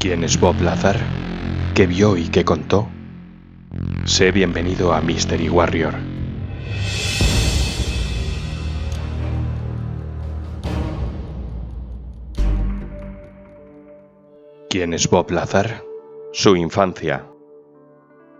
¿Quién es Bob Lazar? ¿Qué vio y qué contó? Sé bienvenido a Mystery Warrior. ¿Quién es Bob Lazar? Su infancia.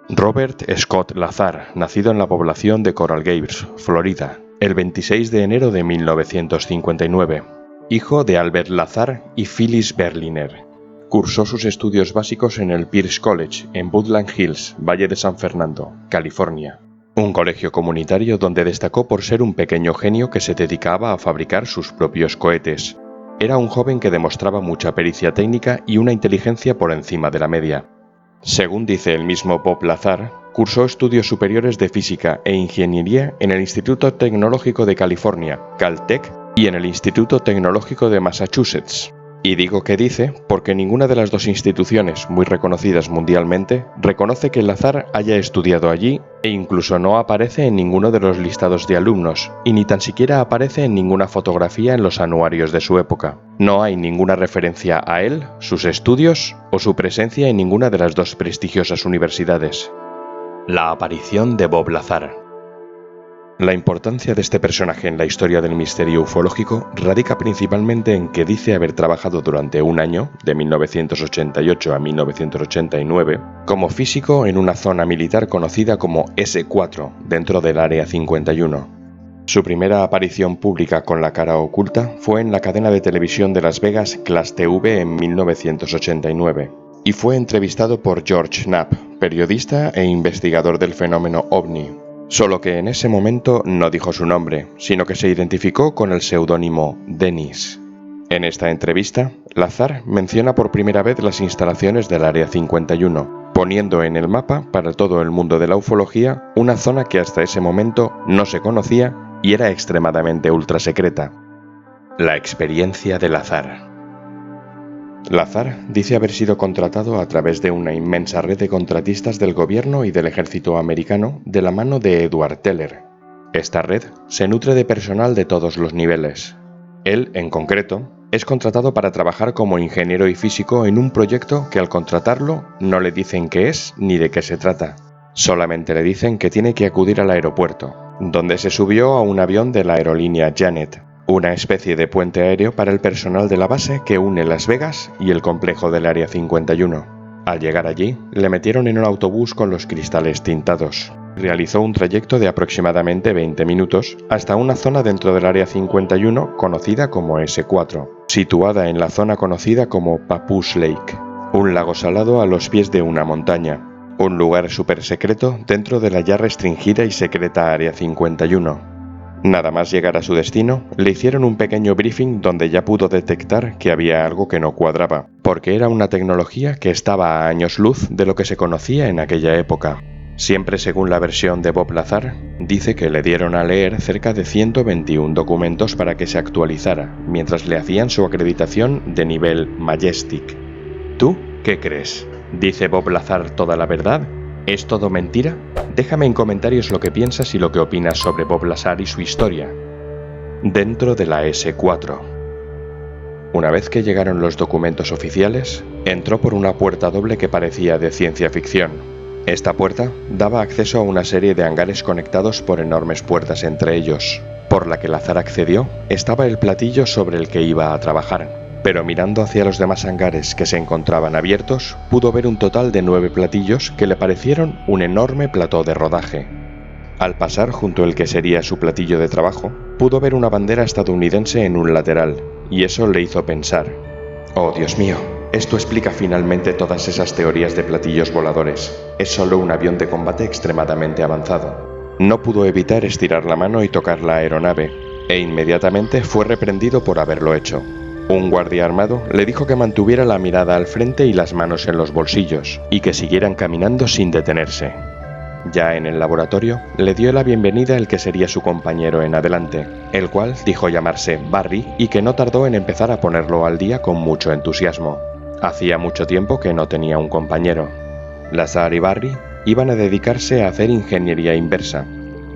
Robert Scott Lazar, nacido en la población de Coral Gables, Florida, el 26 de enero de 1959, hijo de Albert Lazar y Phyllis Berliner. Cursó sus estudios básicos en el Pierce College, en Woodland Hills, Valle de San Fernando, California, un colegio comunitario donde destacó por ser un pequeño genio que se dedicaba a fabricar sus propios cohetes. Era un joven que demostraba mucha pericia técnica y una inteligencia por encima de la media. Según dice el mismo Bob Lazar, cursó estudios superiores de física e ingeniería en el Instituto Tecnológico de California, Caltech, y en el Instituto Tecnológico de Massachusetts. Y digo que dice porque ninguna de las dos instituciones, muy reconocidas mundialmente, reconoce que Lazar haya estudiado allí e incluso no aparece en ninguno de los listados de alumnos, y ni tan siquiera aparece en ninguna fotografía en los anuarios de su época. No hay ninguna referencia a él, sus estudios o su presencia en ninguna de las dos prestigiosas universidades. La aparición de Bob Lazar. La importancia de este personaje en la historia del misterio ufológico radica principalmente en que dice haber trabajado durante un año, de 1988 a 1989, como físico en una zona militar conocida como S4, dentro del Área 51. Su primera aparición pública con la cara oculta fue en la cadena de televisión de Las Vegas Class TV en 1989, y fue entrevistado por George Knapp, periodista e investigador del fenómeno OVNI. Solo que en ese momento no dijo su nombre, sino que se identificó con el seudónimo Dennis. En esta entrevista, Lazar menciona por primera vez las instalaciones del Área 51, poniendo en el mapa para todo el mundo de la ufología una zona que hasta ese momento no se conocía y era extremadamente ultrasecreta. La experiencia de Lazar. Lazar dice haber sido contratado a través de una inmensa red de contratistas del gobierno y del ejército americano de la mano de Edward Teller. Esta red se nutre de personal de todos los niveles. Él, en concreto, es contratado para trabajar como ingeniero y físico en un proyecto que al contratarlo no le dicen qué es ni de qué se trata. Solamente le dicen que tiene que acudir al aeropuerto, donde se subió a un avión de la aerolínea Janet, una especie de puente aéreo para el personal de la base que une Las Vegas y el complejo del Área 51. Al llegar allí, le metieron en un autobús con los cristales tintados. Realizó un trayecto de aproximadamente 20 minutos hasta una zona dentro del Área 51 conocida como S4, situada en la zona conocida como Papoose Lake, un lago salado a los pies de una montaña, un lugar súper secreto dentro de la ya restringida y secreta Área 51. Nada más llegar a su destino, le hicieron un pequeño briefing donde ya pudo detectar que había algo que no cuadraba, porque era una tecnología que estaba a años luz de lo que se conocía en aquella época. Siempre según la versión de Bob Lazar, dice que le dieron a leer cerca de 121 documentos para que se actualizara, mientras le hacían su acreditación de nivel Majestic. ¿Tú qué crees? ¿Dice Bob Lazar toda la verdad? ¿Es todo mentira? Déjame en comentarios lo que piensas y lo que opinas sobre Bob Lazar y su historia. Dentro de la S4. Una vez que llegaron los documentos oficiales, entró por una puerta doble que parecía de ciencia ficción. Esta puerta daba acceso a una serie de hangares conectados por enormes puertas entre ellos. Por la que Lazar accedió, estaba el platillo sobre el que iba a trabajar. Pero mirando hacia los demás hangares que se encontraban abiertos, pudo ver un total de 9 platillos que le parecieron un enorme plató de rodaje. Al pasar junto al que sería su platillo de trabajo, pudo ver una bandera estadounidense en un lateral, y eso le hizo pensar: «Oh, Dios mío, esto explica finalmente todas esas teorías de platillos voladores. Es solo un avión de combate extremadamente avanzado». No pudo evitar estirar la mano y tocar la aeronave, e inmediatamente fue reprendido por haberlo hecho. Un guardia armado le dijo que mantuviera la mirada al frente y las manos en los bolsillos, y que siguieran caminando sin detenerse. Ya en el laboratorio, le dio la bienvenida el que sería su compañero en adelante, el cual dijo llamarse Barry y que no tardó en empezar a ponerlo al día con mucho entusiasmo. Hacía mucho tiempo que no tenía un compañero. Lazar y Barry iban a dedicarse a hacer ingeniería inversa,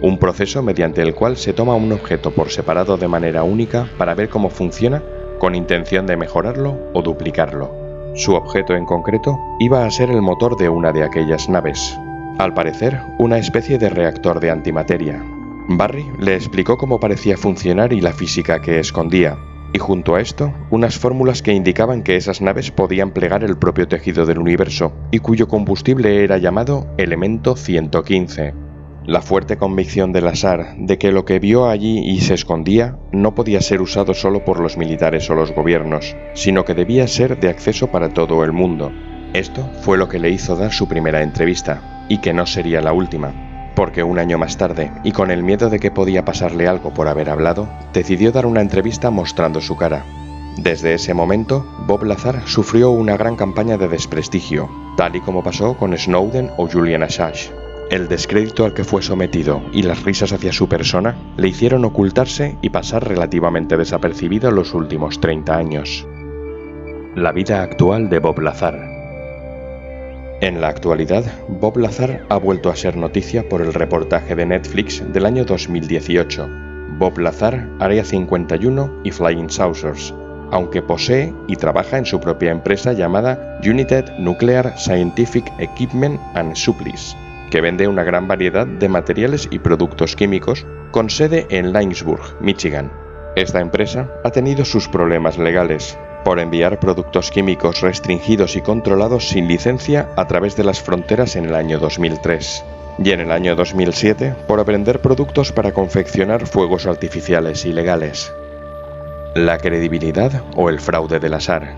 un proceso mediante el cual se toma un objeto por separado de manera única para ver cómo funciona con intención de mejorarlo o duplicarlo. Su objeto en concreto iba a ser el motor de una de aquellas naves. Al parecer, una especie de reactor de antimateria. Barry le explicó cómo parecía funcionar y la física que escondía, y junto a esto, unas fórmulas que indicaban que esas naves podían plegar el propio tejido del universo, y cuyo combustible era llamado elemento 115. La fuerte convicción de Lazar de que lo que vio allí y se escondía no podía ser usado solo por los militares o los gobiernos, sino que debía ser de acceso para todo el mundo. Esto fue lo que le hizo dar su primera entrevista, y que no sería la última, porque un año más tarde, y con el miedo de que podía pasarle algo por haber hablado, decidió dar una entrevista mostrando su cara. Desde ese momento, Bob Lazar sufrió una gran campaña de desprestigio, tal y como pasó con Snowden o Julian Assange. El descrédito al que fue sometido y las risas hacia su persona le hicieron ocultarse y pasar relativamente desapercibido los últimos 30 años. La vida actual de Bob Lazar. En la actualidad, Bob Lazar ha vuelto a ser noticia por el reportaje de Netflix del año 2018, Bob Lazar, Área 51 y Flying Saucers, aunque posee y trabaja en su propia empresa llamada United Nuclear Scientific Equipment and Supplies, que vende una gran variedad de materiales y productos químicos con sede en Lynchburg, Michigan. Esta empresa ha tenido sus problemas legales por enviar productos químicos restringidos y controlados sin licencia a través de las fronteras en el año 2003, y en el año 2007 por vender productos para confeccionar fuegos artificiales ilegales. La credibilidad o el fraude de Lazar.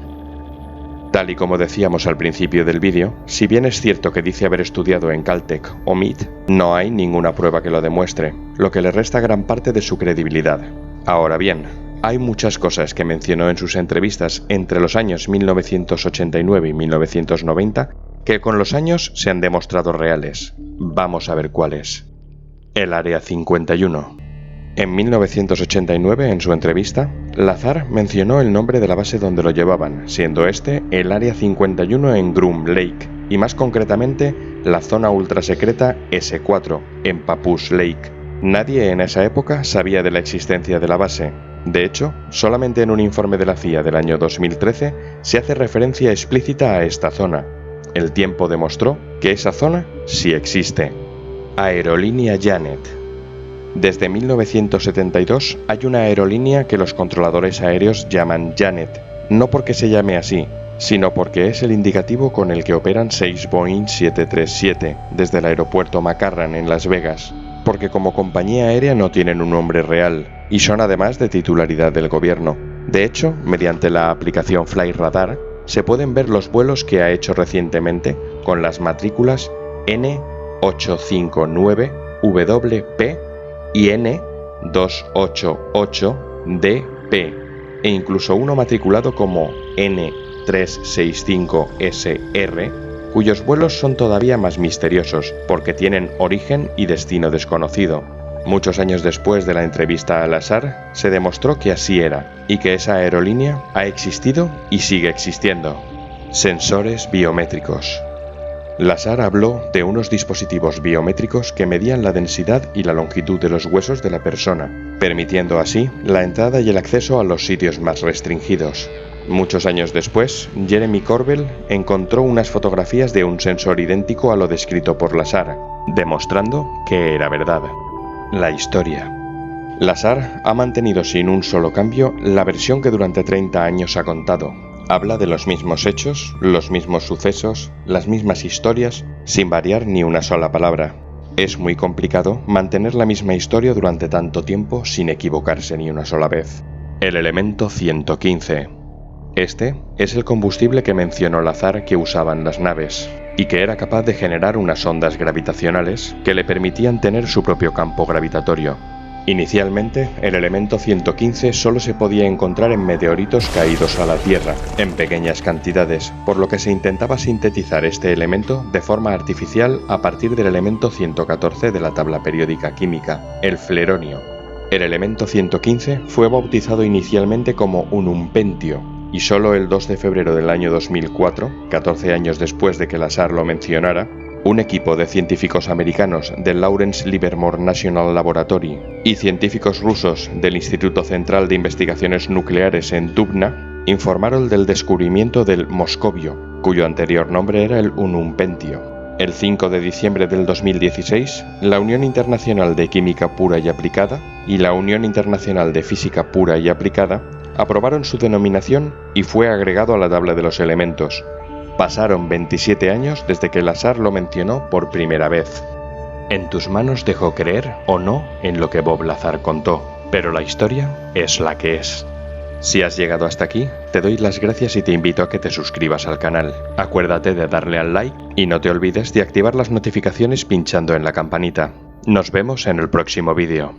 Tal y como decíamos al principio del vídeo, si bien es cierto que dice haber estudiado en Caltech o MIT, no hay ninguna prueba que lo demuestre, lo que le resta gran parte de su credibilidad. Ahora bien, hay muchas cosas que mencionó en sus entrevistas entre los años 1989 y 1990 que con los años se han demostrado reales. Vamos a ver cuáles. El Área 51. En 1989, en su entrevista, Lazar mencionó el nombre de la base donde lo llevaban, siendo este el Área 51 en Groom Lake, y más concretamente la zona ultrasecreta S4, en Papoose Lake. Nadie en esa época sabía de la existencia de la base. De hecho, solamente en un informe de la CIA del año 2013 se hace referencia explícita a esta zona. El tiempo demostró que esa zona sí existe. Aerolínea Janet. Desde 1972 hay una aerolínea que los controladores aéreos llaman Janet, no porque se llame así, sino porque es el indicativo con el que operan 6 Boeing 737 desde el aeropuerto McCarran en Las Vegas, porque como compañía aérea no tienen un nombre real y son además de titularidad del gobierno. De hecho, mediante la aplicación FlightRadar se pueden ver los vuelos que ha hecho recientemente con las matrículas N859WP y N288DP, e incluso uno matriculado como N365SR, cuyos vuelos son todavía más misteriosos porque tienen origen y destino desconocido. Muchos años después de la entrevista a Lazar, se demostró que así era, y que esa aerolínea ha existido y sigue existiendo. Sensores biométricos. Lazar habló de unos dispositivos biométricos que medían la densidad y la longitud de los huesos de la persona, permitiendo así la entrada y el acceso a los sitios más restringidos. Muchos años después, Jeremy Corbell encontró unas fotografías de un sensor idéntico a lo descrito por Lazar, demostrando que era verdad. La historia. Lazar ha mantenido sin un solo cambio la versión que durante 30 años ha contado. Habla de los mismos hechos, los mismos sucesos, las mismas historias, sin variar ni una sola palabra. Es muy complicado mantener la misma historia durante tanto tiempo sin equivocarse ni una sola vez. El elemento 115. Este es el combustible que mencionó Lazar que usaban las naves, y que era capaz de generar unas ondas gravitacionales que le permitían tener su propio campo gravitatorio. Inicialmente, el elemento 115 solo se podía encontrar en meteoritos caídos a la Tierra, en pequeñas cantidades, por lo que se intentaba sintetizar este elemento de forma artificial a partir del elemento 114 de la tabla periódica química, el fleronio. El elemento 115 fue bautizado inicialmente como un umpentio, y solo el 2 de febrero del año 2004, 14 años después de que Lazar lo mencionara, un equipo de científicos americanos del Lawrence Livermore National Laboratory y científicos rusos del Instituto Central de Investigaciones Nucleares en Dubna informaron del descubrimiento del moscovio, cuyo anterior nombre era el unumpentio. El 5 de diciembre del 2016, la Unión Internacional de Química Pura y Aplicada y la Unión Internacional de Física Pura y Aplicada aprobaron su denominación y fue agregado a la tabla de los elementos. Pasaron 27 años desde que Lazar lo mencionó por primera vez. En tus manos dejo creer o no en lo que Bob Lazar contó, pero la historia es la que es. Si has llegado hasta aquí, te doy las gracias y te invito a que te suscribas al canal. Acuérdate de darle al like y no te olvides de activar las notificaciones pinchando en la campanita. Nos vemos en el próximo vídeo.